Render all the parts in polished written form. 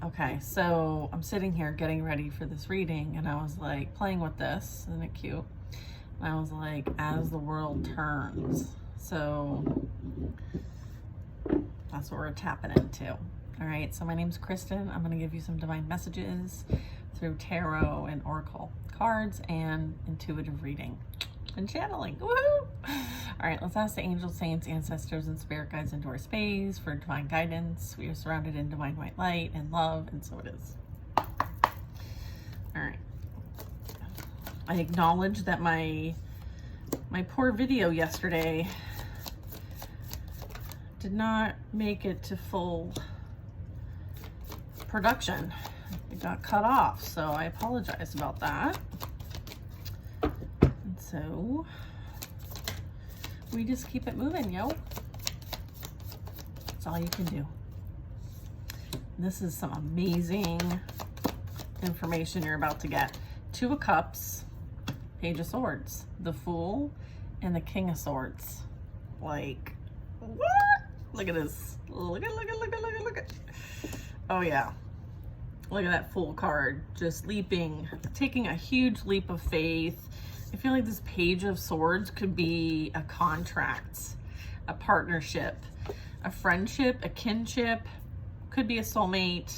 Okay, so I'm sitting here getting ready for this reading, and I was like playing with this. Isn't it cute? And I was like, as the world turns. So that's what we're tapping into. All right, so my name's Kristen. I'm going to give you some divine messages through tarot and oracle cards and intuitive reading and channeling. Woohoo! All right, let's ask the angels, saints, ancestors, and spirit guides into our space for divine guidance. We are surrounded in divine white light and love, and so it is. All right. I acknowledge that my poor video yesterday did not make it to full production. It got cut off, so I apologize about that. And so we just keep it moving, yo. That's all you can do. This is some amazing information you're about to get. Two of Cups, Page of Swords, the Fool, and the King of Swords. Like, what? Look at this. Look at. Oh yeah. Look at that Fool card. Just leaping, taking a huge leap of faith. I feel like this Page of Swords could be a contract, a partnership, a friendship, a kinship, could be a soulmate,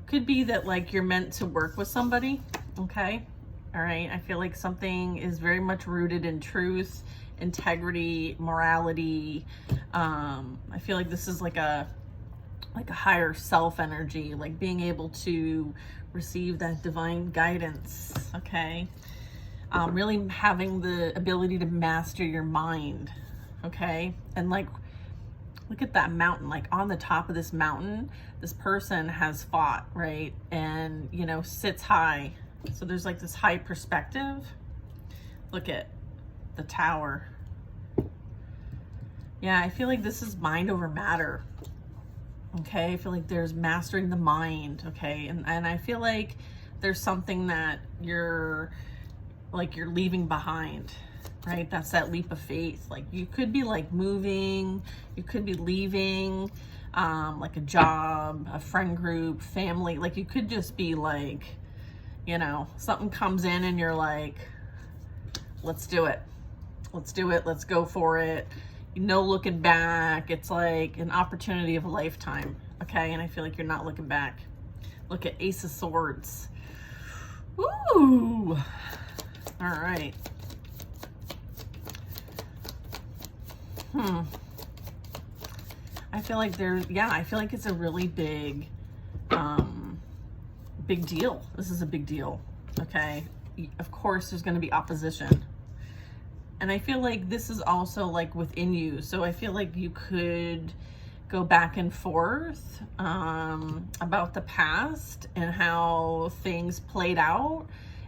could be that like you're meant to work with somebody, okay? All right, I feel like something is very much rooted in truth, integrity, morality. I feel like this is like a higher self energy, like being able to receive that divine guidance, okay? Really having the ability to master your mind, okay? And like, look at that mountain, like on the top of this mountain, this person has fought, right? And, you know, sits high. So there's like this high perspective. Look at the Tower. Yeah, I feel like this is mind over matter. Okay, I feel like there's mastering the mind, okay? And I feel like there's something that you're leaving behind, right? That's that leap of faith. Like you could be like moving, you could be leaving, like a job, a friend group, family. Like you could just be like, you know, something comes in and you're like, let's do it. Let's do it. Let's go for it. No looking back. It's like an opportunity of a lifetime, okay? And I feel like you're not looking back. Look at Ace of Swords. Ooh. All right. I feel like I feel like it's a really big deal. This is a big deal, okay? Of course, there's going to be opposition. And I feel like this is also like within you. So I feel like you could go back and forth about the past and how things played out.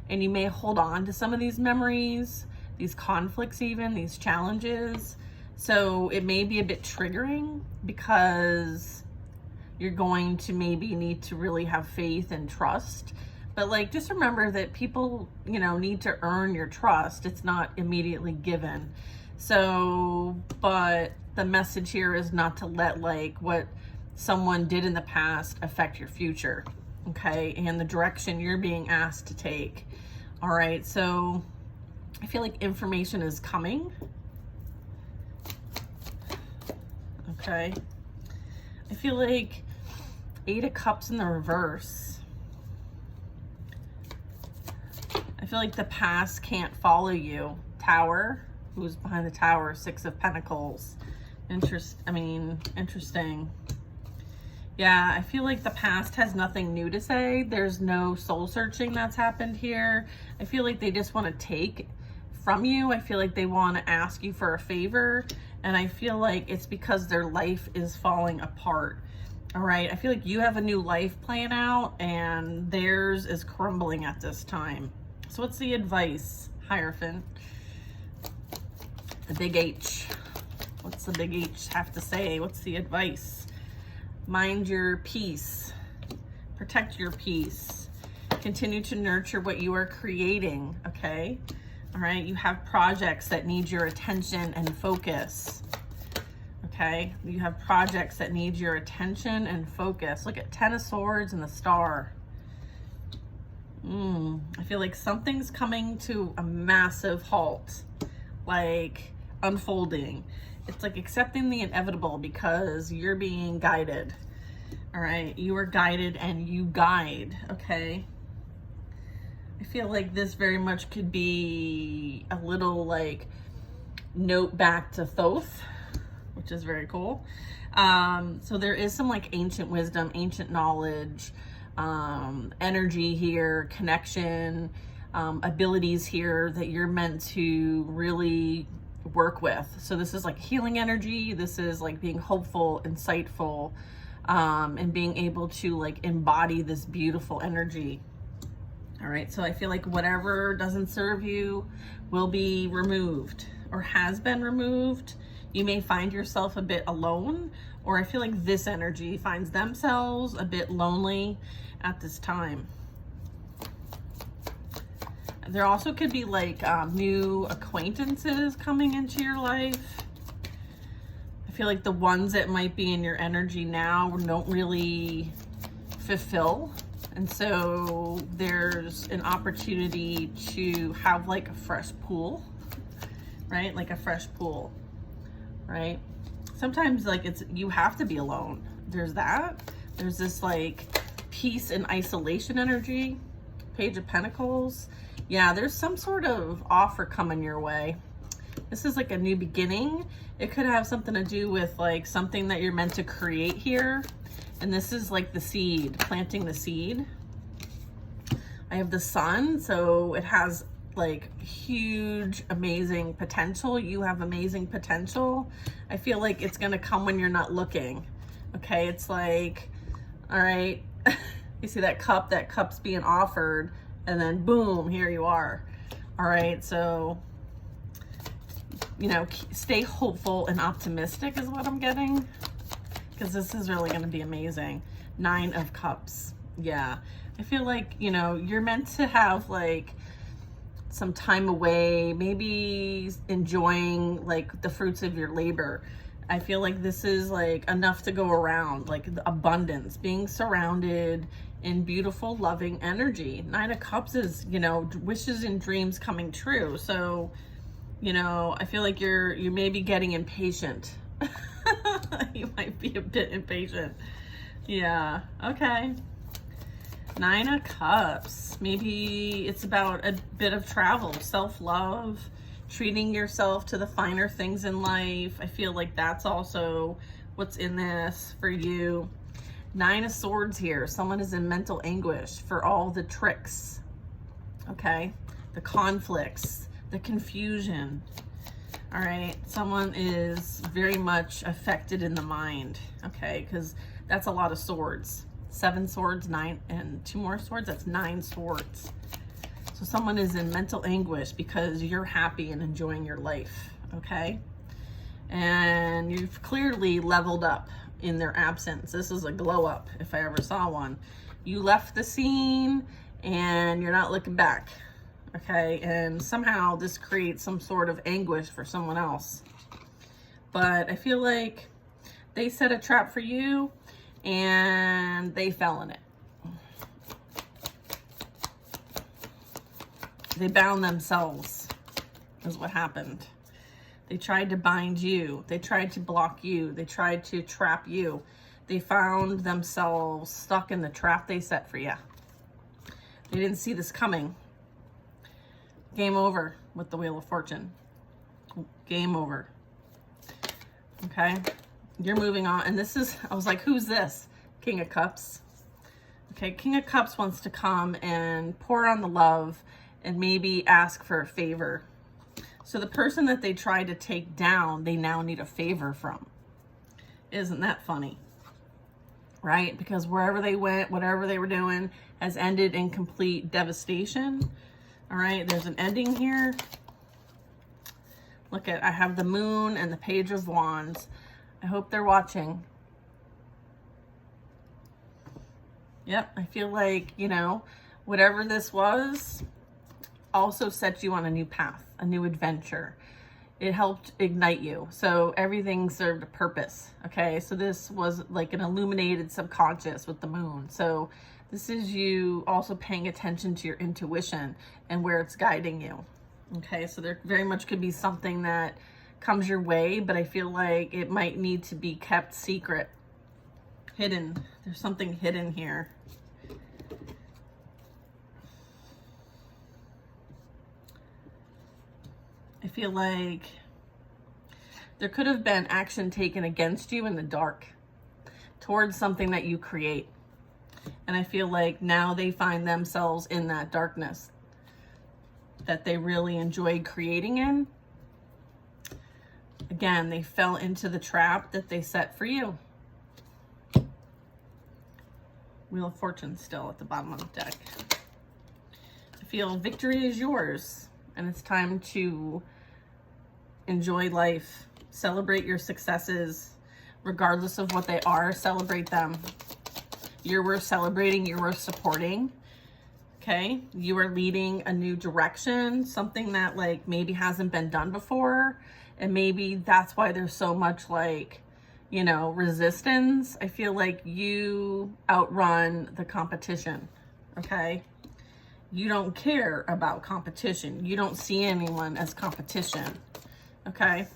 And you may hold on to some of these memories, these conflicts even, these challenges. So it may be a bit triggering because you're going to maybe need to really have faith and trust. But like, just remember that people, you know, need to earn your trust. It's not immediately given. So, but the message here is not to let like what someone did in the past affect your future, okay? And the direction you're being asked to take. All right, so I feel like information is coming. Okay. I feel like 8 of Cups in the reverse. I feel like the past can't follow you. Tower, who's behind the Tower? 6 of Pentacles. Interesting. Yeah, I feel like the past has nothing new to say. There's no soul searching that's happened here. I feel like they just want to take from you. I feel like they want to ask you for a favor. And I feel like it's because their life is falling apart. All right, I feel like you have a new life playing out and theirs is crumbling at this time. So what's the advice, Hierophant? The big H. What's the big H have to say? What's the advice? Mind your peace. Protect your peace. Continue to nurture what you are creating, okay? All right, you have projects that need your attention and focus. okay? You have projects that need your attention and focus. Look at 10 of Swords and the Star. I feel like something's coming to a massive halt, like unfolding. It's like accepting the inevitable because you're being guided. All right, you are guided and you guide, okay? I feel like this very much could be a little like note back to Thoth, which is very cool. So there is some like ancient wisdom, ancient knowledge, energy here, connection, abilities here that you're meant to really work with. So this is like healing energy. This is like being hopeful, insightful, and being able to like embody this beautiful energy. All right, so I feel like whatever doesn't serve you will be removed or has been removed. You may find yourself a bit alone, or I feel like this energy finds themselves a bit lonely at this time. There also could be like new acquaintances coming into your life. I feel like the ones that might be in your energy now don't really fulfill. And so there's an opportunity to have like a fresh pool, right? Like a fresh pool, right? Sometimes like you have to be alone. There's that. There's this like peace and isolation energy. Page of Pentacles. Yeah, there's some sort of offer coming your way. This is like a new beginning. It could have something to do with like something that you're meant to create here. And this is like the seed, planting the seed. I have the Sun, so it has like huge, amazing potential. You have amazing potential. I feel like it's gonna come when you're not looking. Okay, it's like, all right, you see that cup's being offered, and then boom, here you are. All right, so, you know, stay hopeful and optimistic is what I'm getting, because this is really going to be amazing. 9 of Cups. Yeah. I feel like, you know, you're meant to have like some time away, maybe enjoying like the fruits of your labor. I feel like this is like enough to go around, like the abundance, being surrounded in beautiful, loving energy. 9 of Cups is, you know, wishes and dreams coming true. So, you know, I feel like you may be getting impatient. You might be a bit impatient. Yeah, okay. 9 of Cups. Maybe it's about a bit of travel, self-love, treating yourself to the finer things in life. I feel like that's also what's in this for you. 9 of Swords here. Someone is in mental anguish for all the tricks, okay? The conflicts, the confusion. All right, someone is very much affected in the mind, okay? Because that's a lot of swords. 7 swords, 9, and 2 more swords, that's 9 swords. So someone is in mental anguish because you're happy and enjoying your life, okay? And you've clearly leveled up in their absence. This is a glow up, if I ever saw one. You left the scene and you're not looking back. Okay, and somehow this creates some sort of anguish for someone else. But I feel like they set a trap for you and they fell in it. They bound themselves, is what happened. They tried to bind you. They tried to block you. They tried to trap you. They found themselves stuck in the trap they set for you. They didn't see this coming. Game over with the Wheel of Fortune. Game over. Okay, you're moving on. And this is, I was like, who's this? King of Cups. Okay, King of Cups wants to come and pour on the love and maybe ask for a favor. So the person that they tried to take down, they now need a favor from. Isn't that funny? Right? Because wherever they went, whatever they were doing has ended in complete devastation. All right, there's an ending here. Look at, I have the Moon and the Page of Wands. I hope they're watching. Yep, I feel like, you know, whatever this was also set you on a new path, a new adventure. it helped ignite you. So everything served a purpose. Okay, so this was like an illuminated subconscious with the moon. So this is you also paying attention to your intuition and where it's guiding you. Okay, so there very much could be something that comes your way, but I feel like it might need to be kept secret, hidden. There's something hidden here. I feel like there could have been action taken against you in the dark towards something that you create. And I feel like now they find themselves in that darkness that they really enjoyed creating in. Again, they fell into the trap that they set for you. Wheel of Fortune still at the bottom of the deck. I feel victory is yours, and it's time to enjoy life. Celebrate your successes, regardless of what they are. Celebrate them. You're worth celebrating. You're worth supporting. Okay? You are leading a new direction, something that like maybe hasn't been done before, and maybe that's why there's so much like, you know, resistance. I feel like you outrun the competition. Okay? You don't care about competition. You don't see anyone as competition. Okay?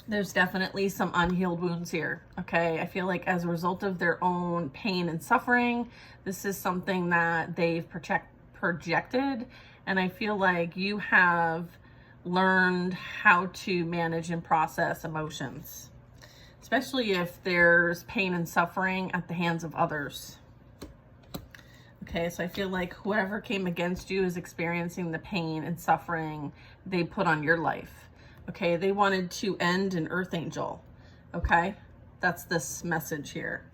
There's definitely some unhealed wounds here. Okay? I feel like as a result of their own pain and suffering, this is something that they've projected. And I feel like you have learned how to manage and process emotions, especially if there's pain and suffering at the hands of others. Okay, so I feel like whoever came against you is experiencing the pain and suffering they put on your life. Okay, they wanted to end an earth angel. Okay, that's this message here.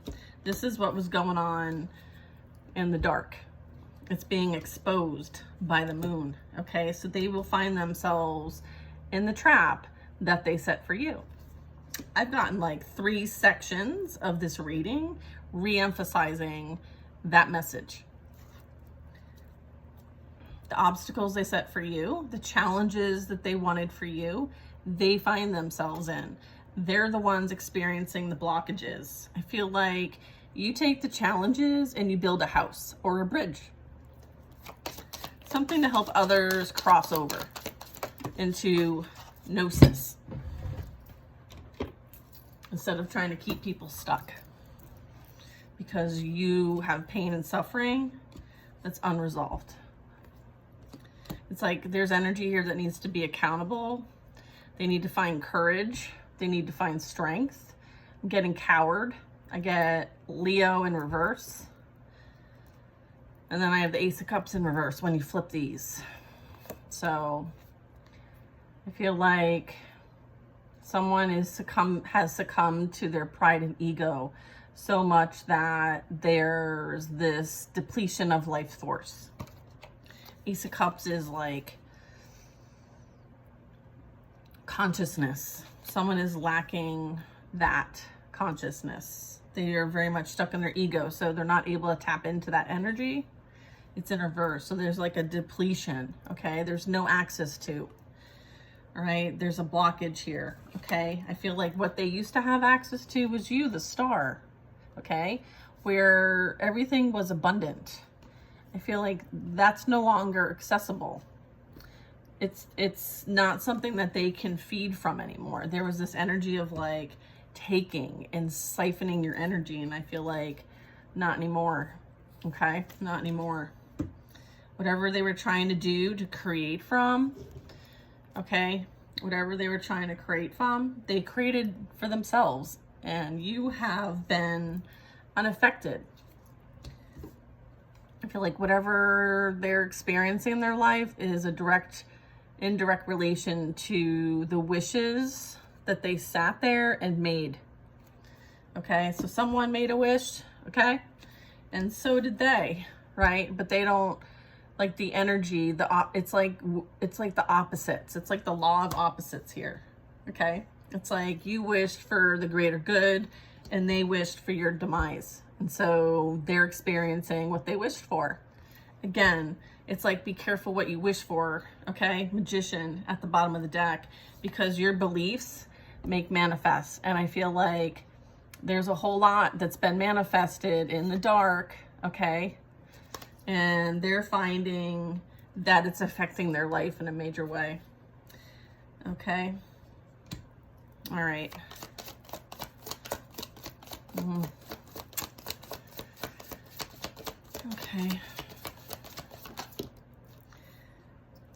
This is what was going on in the dark. It's being exposed by the moon. Okay, so they will find themselves in the trap that they set for you. I've gotten like 3 sections of this reading re-emphasizing that message. The obstacles they set for you, the challenges that they wanted for you, they find themselves in. They're the ones experiencing the blockages. I feel like you take the challenges and you build a house or a bridge. Something to help others cross over into gnosis instead of trying to keep people stuck because you have pain and suffering that's unresolved. It's like there's energy here that needs to be accountable. They need to find courage. They need to find strength. I'm getting coward. I get Leo in reverse. And then I have the Ace of Cups in reverse when you flip these. So I feel like someone has succumbed to their pride and ego so much that there's this depletion of life force. Ace of Cups is like consciousness. Someone is lacking that consciousness. They are very much stuck in their ego, so they're not able to tap into that energy. It's in reverse. So there's like a depletion, okay? There's no access to, all right? There's a blockage here, okay? I feel like what they used to have access to was you, the star, okay? Where everything was abundant. I feel like that's no longer accessible. It's not something that they can feed from anymore. There was this energy of like taking and siphoning your energy, and I feel like not anymore, okay? Not anymore. Whatever they were trying to do to create from, okay? Whatever they were trying to create from, they created for themselves, and you have been unaffected. I feel like whatever they're experiencing in their life is a indirect relation to the wishes that they sat there and made. Okay, so someone made a wish, okay? And so did they, right? But they don't, like the energy, it's like the opposites. It's like the law of opposites here, okay? It's like you wished for the greater good and they wished for your demise. And so they're experiencing what they wished for. Again, it's like, be careful what you wish for, okay? Magician at the bottom of the deck, because your beliefs make manifest. And I feel like there's a whole lot that's been manifested in the dark, okay? And they're finding that it's affecting their life in a major way, okay? All right. Okay.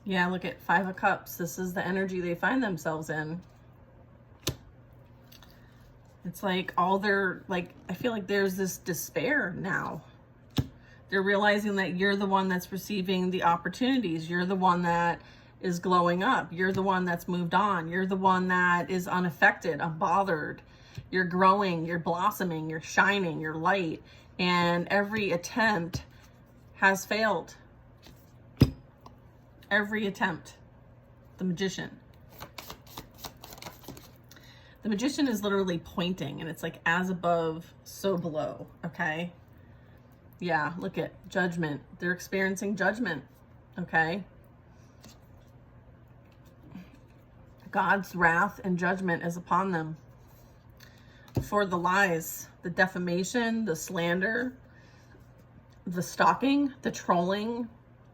Yeah, look at 5 of Cups. This is the energy they find themselves in. It's like all their, like, I feel like there's this despair now. They're realizing that you're the one that's receiving the opportunities. You're the one that is glowing up. You're the one that's moved on. You're the one that is unaffected, unbothered. You're growing, you're blossoming, you're shining, you're light. And every attempt has failed. Every attempt. The Magician. The Magician is literally pointing, and it's like, as above, so below, okay? Yeah, look at Judgment. They're experiencing judgment, okay? God's wrath and judgment is upon them for the lies, the defamation, the slander, the stalking, the trolling,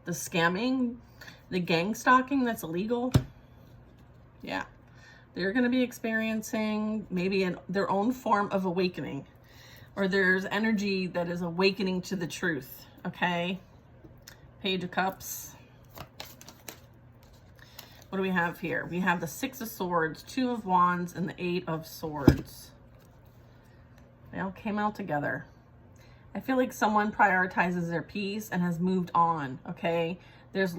the scamming, the gang stalking that's illegal. Yeah. They're going to be experiencing maybe their own form of awakening, or there's energy that is awakening to the truth, okay? Page of Cups. What do we have here? We have the 6 of Swords, 2 of Wands, and the 8 of Swords. They all came out together. I feel like someone prioritizes their peace and has moved on, okay? There's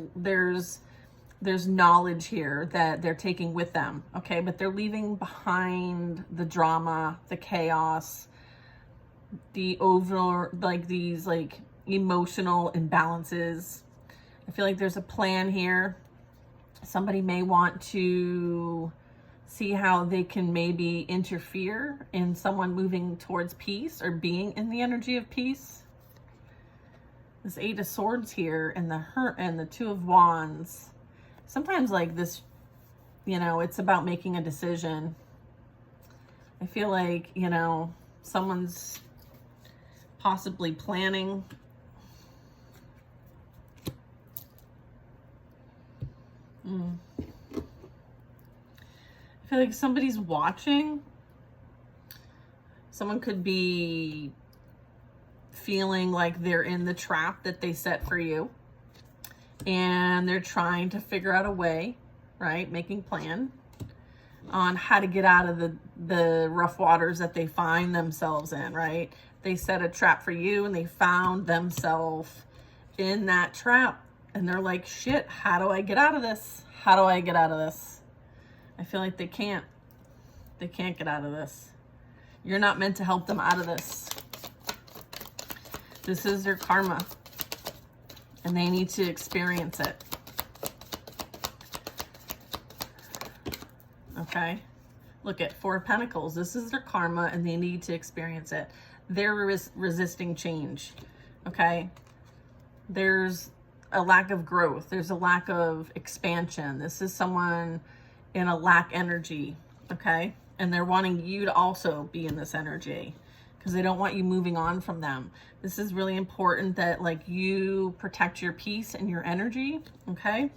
knowledge here that they're taking with them, okay? But they're leaving behind the drama, the chaos, the these like emotional imbalances. I feel like there's a plan here. Somebody may want to see how they can maybe interfere in someone moving towards peace or being in the energy of peace. This 8 of Swords here and the Hurt and the 2 of Wands. Sometimes like this, you know, it's about making a decision. I feel like, you know, someone's possibly planning. I feel like somebody's watching. Someone could be feeling like they're in the trap that they set for you, and they're trying to figure out a way, right? Making plan on how to get out of the rough waters that they find themselves in, right? They set a trap for you and they found themselves in that trap, and they're like, shit, how do I get out of this? How do I get out of this? I feel like they can't get out of this. You're not meant to help them out of this. This is their karma, and they need to experience it. Okay? Look at 4 of Pentacles. This is their karma, and they need to experience it. They're resisting change. Okay? There's a lack of growth. There's a lack of expansion. This is someone in a lack energy. Okay? And they're wanting you to also be in this energy, because they don't want you moving on from them. This is really important that like you protect your peace and your energy, okay?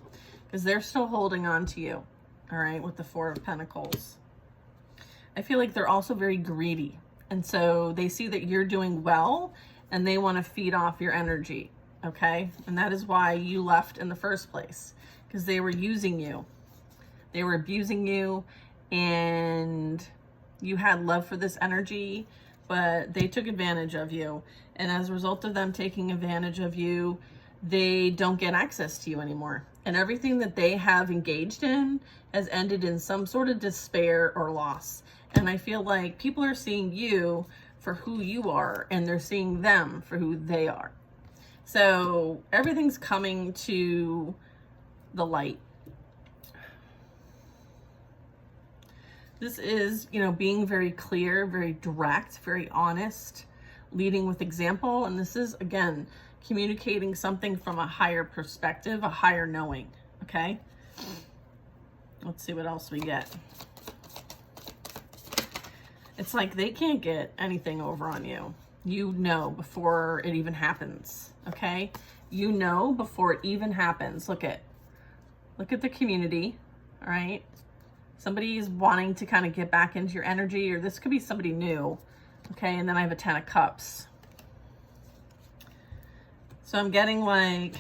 Because they're still holding on to you, all right, with the 4 of Pentacles. I feel like they're also very greedy. And so they see that you're doing well and they want to feed off your energy, okay? And that is why you left in the first place, because they were using you. They were abusing you, and you had love for this energy, but they took advantage of you. And as a result of them taking advantage of you, they don't get access to you anymore. And everything that they have engaged in has ended in some sort of despair or loss. And I feel like people are seeing you for who you are, and they're seeing them for who they are. So everything's coming to the light. This is, you know, being very clear, very direct, very honest, leading with example. And this is, again, communicating something from a higher perspective, a higher knowing, okay? Let's see what else we get. It's like they can't get anything over on you. You know before it even happens, okay? You know before it even happens. Look at the community, all right? Somebody is wanting to kind of get back into your energy, or this could be somebody new, okay? And then I have a 10 of Cups. So I'm getting like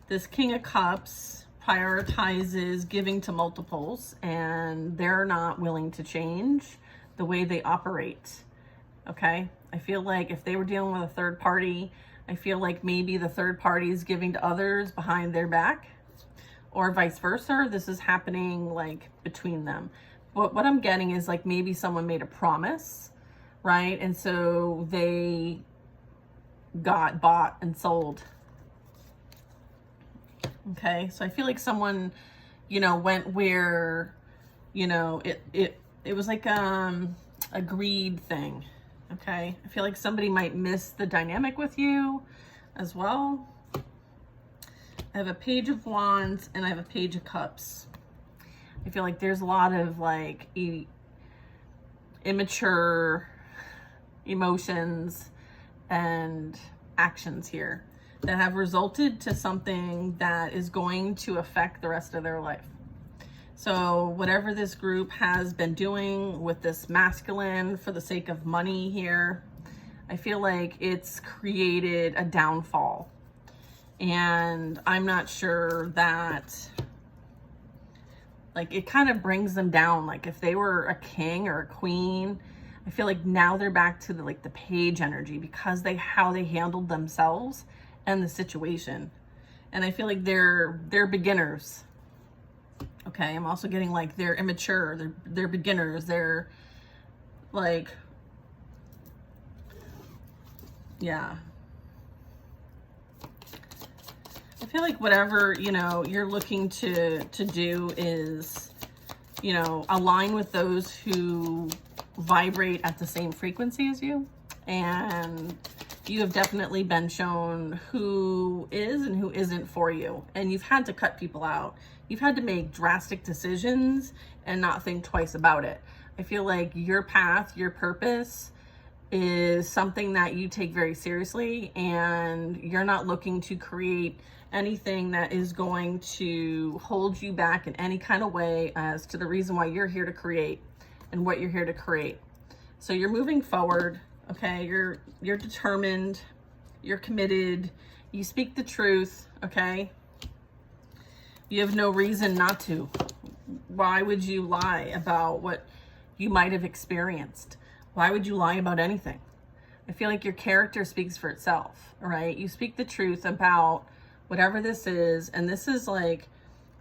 this King of Cups prioritizes giving to multiples, and they're not willing to change the way they operate, okay? I feel like if they were dealing with a third party, I feel like maybe the third party is giving to others behind their back, or vice versa. This is happening like between them. But what I'm getting is like maybe someone made a promise, right? And so they got bought and sold. Okay, so I feel like someone, you know, went where, you know, it was like a greed thing. Okay, I feel like somebody might miss the dynamic with you as well. I have a Page of Wands and I have a Page of Cups. I feel like there's a lot of like immature emotions and actions here that have resulted to something that is going to affect the rest of their life. So whatever this group has been doing with this masculine for the sake of money here, I feel like it's created a downfall. And I'm not sure that, like, it kind of brings them down. Like if they were a king or a queen, I feel like now they're back to the page energy because how they handled themselves and the situation. And I feel like they're beginners. Okay, I'm also getting like they're immature, they're beginners, they're like, yeah. I feel like whatever, you know, you're looking to do is, you know, align with those who vibrate at the same frequency as you. And you have definitely been shown who is and who isn't for you. And you've had to cut people out. You've had to make drastic decisions and not think twice about it. I feel like your path, your purpose is something that you take very seriously, and you're not looking to create anything that is going to hold you back in any kind of way as to the reason why you're here to create and what you're here to create. So you're moving forward, okay? You're determined, you're committed, you speak the truth, okay? You have no reason not to. Why would you lie about what you might have experienced? Why would you lie about anything? I feel like your character speaks for itself, all right? You speak the truth about whatever this is, and this is like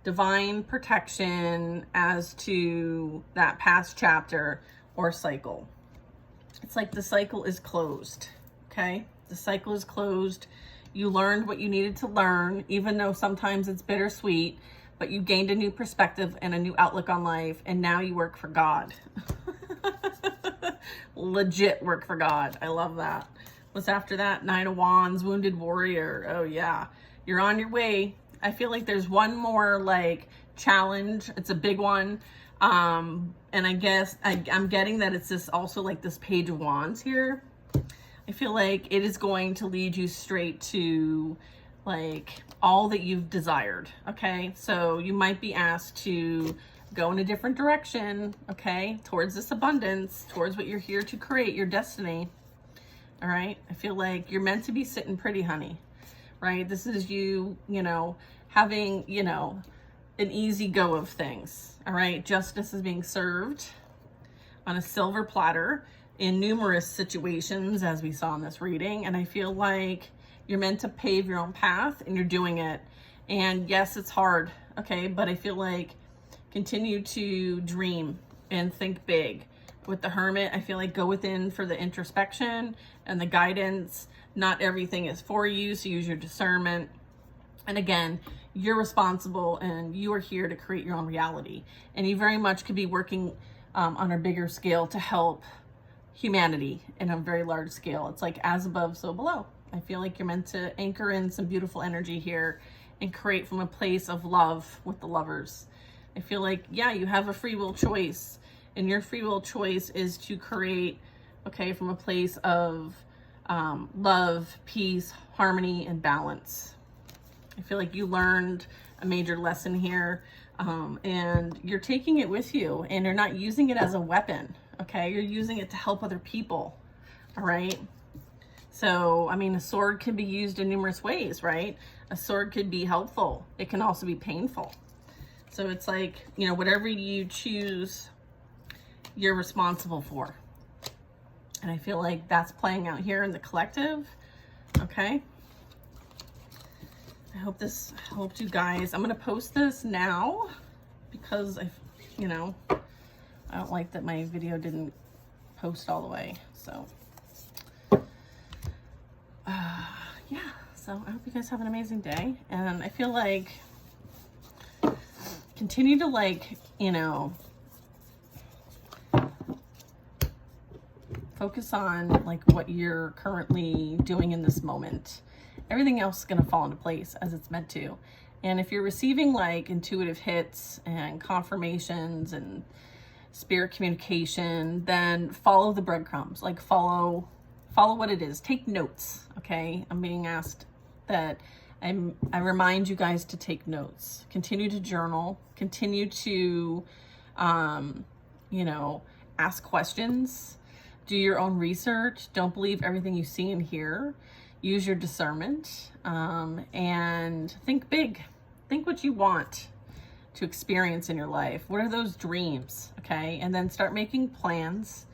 divine protection as to that past chapter or cycle. It's like the cycle is closed, okay? The cycle is closed. You learned what you needed to learn, even though sometimes it's bittersweet, but you gained a new perspective and a new outlook on life, and now you work for God. Legit work for God. I love that. What's after that? 9 of Wands, Wounded Warrior. Oh yeah, you're on your way. I feel like there's one more like challenge. It's a big one. And I guess I'm getting that it's this also like this Page of Wands here. I feel like it is going to lead you straight to like all that you've desired. Okay, so you might be asked to go in a different direction, okay, towards this abundance, towards what you're here to create, your destiny. All right, I feel like you're meant to be sitting pretty, honey, right? This is you, you know, having, you know, an easy go of things. All right, justice is being served on a silver platter in numerous situations, as we saw in this reading. And I feel like you're meant to pave your own path, and you're doing it. And yes, it's hard, okay, but I feel like continue to dream and think big. With the Hermit, I feel like go within for the introspection and the guidance. Not everything is for you, so use your discernment. And again, you're responsible, and you are here to create your own reality. And you very much could be working on a bigger scale to help humanity in a very large scale. It's like as above, so below. I feel like you're meant to anchor in some beautiful energy here and create from a place of love with the lovers. I feel like, yeah, you have a free will choice, and your free will choice is to create, okay, from a place of love, peace, harmony, and balance. I feel like you learned a major lesson here, and you're taking it with you, and you're not using it as a weapon, okay? You're using it to help other people, all right? So, I mean, a sword can be used in numerous ways, right? A sword could be helpful. It can also be painful. So it's like, you know, whatever you choose, you're responsible for. And I feel like that's playing out here in the collective, okay? I hope this helped you guys. I'm going to post this now because you know, I don't like that my video didn't post all the way. So, yeah. So I hope you guys have an amazing day. And I feel like continue to, like, you know, focus on like what you're currently doing in this moment. Everything else is going to fall into place as it's meant to. And if you're receiving like intuitive hits and confirmations and spirit communication, then follow the breadcrumbs. Like follow what it is. Take notes, okay? I'm being asked that I remind you guys to take notes. Continue to journal. Continue to, you know, ask questions. Do your own research. Don't believe everything you see and hear. Use your discernment, and think big. Think what you want to experience in your life. What are those dreams, okay? And then start making plans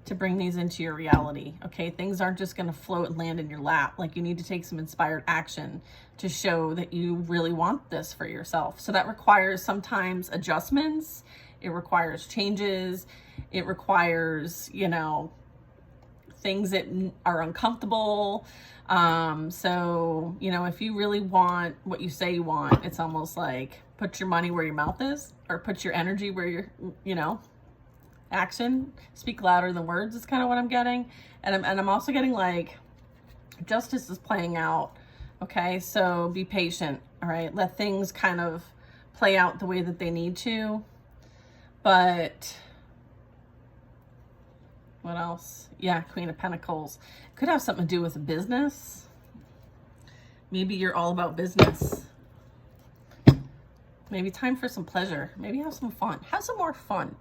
to bring these into your reality, okay? Things aren't just gonna float and land in your lap. Like, you need to take some inspired action to show that you really want this for yourself. So that requires sometimes adjustments. It requires changes. It requires, you know, things that are uncomfortable. So, you know, if you really want what you say you want, it's almost like put your money where your mouth is, or put your energy where your, you know, action, speak louder than words is kind of what I'm getting. And I'm also getting like justice is playing out. Okay. So be patient. All right. Let things kind of play out the way that they need to. But what else? Yeah, Queen of Pentacles. Could have something to do with a business. Maybe you're all about business. Maybe time for some pleasure. Maybe have some fun. Have some more fun.